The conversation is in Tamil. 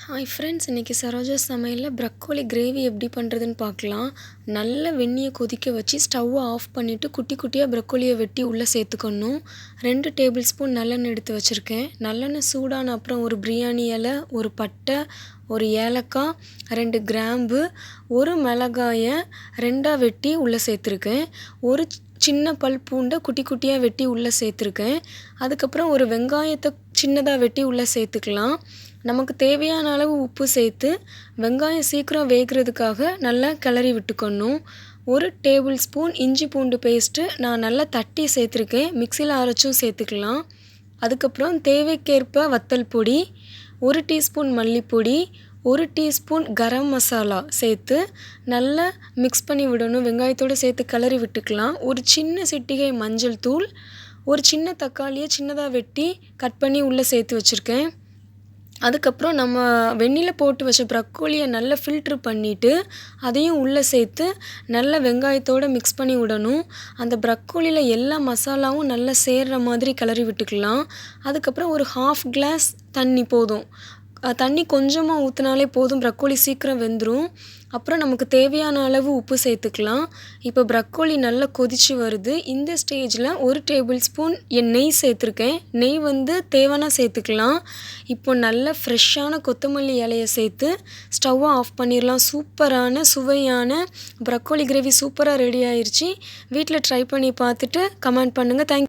ஹாய் ஃப்ரெண்ட்ஸ், இன்றைக்கி சரோஜா சமையலில் ப்ரக்கோலி கிரேவி எப்படி பண்ணுறதுன்னு பார்க்கலாம். நல்ல வெந்நியை கொதிக்க வச்சு ஸ்டவ்வை ஆஃப் பண்ணிவிட்டு குட்டி குட்டியாக ப்ரக்கோலியை வெட்டி உள்ளே சேர்த்துக்கணும். 2 டேபிள் ஸ்பூன் நல்லெண்ணெய் எடுத்து வச்சுருக்கேன். நல்லெண்ணெய் சூடான அப்புறம் ஒரு பிரியாணி இலை, ஒரு பட்டை, ஒரு ஏலக்காய், 2 கிராம்பு, ஒரு மிளகாயை 2ஆக வெட்டி உள்ளே சேர்த்துருக்கேன். ஒரு சின்ன பல் பூண்டை குட்டி குட்டியாக வெட்டி உள்ளே சேர்த்துருக்கேன். அதுக்கப்புறம் ஒரு வெங்காயத்தை சின்னதாக வெட்டி உள்ளே சேர்த்துக்கலாம். நமக்கு தேவையான அளவு உப்பு சேர்த்து வெங்காயம் சீக்கிரம் வேகிறதுக்காக நல்லா கிளறி விட்டுக்கணும். 1 டேபிள் ஸ்பூன் இஞ்சி பூண்டு பேஸ்ட்டு நான் நல்லா தட்டி சேர்த்துருக்கேன். மிக்சியில் அரைச்சும் சேர்த்துக்கலாம். அதுக்கப்புறம் தேவைக்கேற்ப வத்தல் பொடி, 1 டீஸ்பூன் மல்லிப்பொடி, 1 டீஸ்பூன் கரம் மசாலா சேர்த்து நல்லா மிக்ஸ் பண்ணி விடணும். வெங்காயத்தோடு சேர்த்து கிளறி விட்டுக்கலாம். ஒரு சின்ன சிட்டிகை மஞ்சள் தூள், ஒரு சின்ன தக்காளியை சின்னதாக வெட்டி கட் பண்ணி உள்ளே சேர்த்து வச்சுருக்கேன். அதுக்கப்புறம் நம்ம வெந்நியில் போட்டு வச்ச ப்ரக்கோலியை நல்லா ஃபில்ட்ரு பண்ணிவிட்டு அதையும் உள்ளே சேர்த்து நல்லா வெங்காயத்தோடு மிக்ஸ் பண்ணி விடணும். அந்த ப்ரக்கோலியில் எல்லா மசாலாவும் நல்லா சேர்கிற மாதிரி கிளறி விட்டுக்கலாம். அதுக்கப்புறம் ஒரு 1/2 கிளாஸ் தண்ணி போதும். தண்ணி கொஞ்சமாக ஊற்றினாலே போதும், ப்ரக்கோலி சீக்கிரம் வெந்துடும். அப்புறம் நமக்கு தேவையான அளவு உப்பு சேர்த்துக்கலாம். இப்போ ப்ரக்கோலி நல்லா கொதித்து வருது. இந்த ஸ்டேஜில் 1 டேபிள் ஸ்பூன் நெய் சேர்த்துருக்கேன். நெய் தேவைன்னா சேர்த்துக்கலாம். இப்போ நல்ல ஃப்ரெஷ்ஷான கொத்தமல்லி இலையை சேர்த்து ஸ்டவ்வை ஆஃப் பண்ணிடலாம். சூப்பரான சுவையான ப்ரக்கோலி கிரேவி சூப்பராக ரெடி ஆயிடுச்சு. வீட்டில் ட்ரை பண்ணி பார்த்துட்டு கமெண்ட் பண்ணுங்கள். தேங்க்யூ.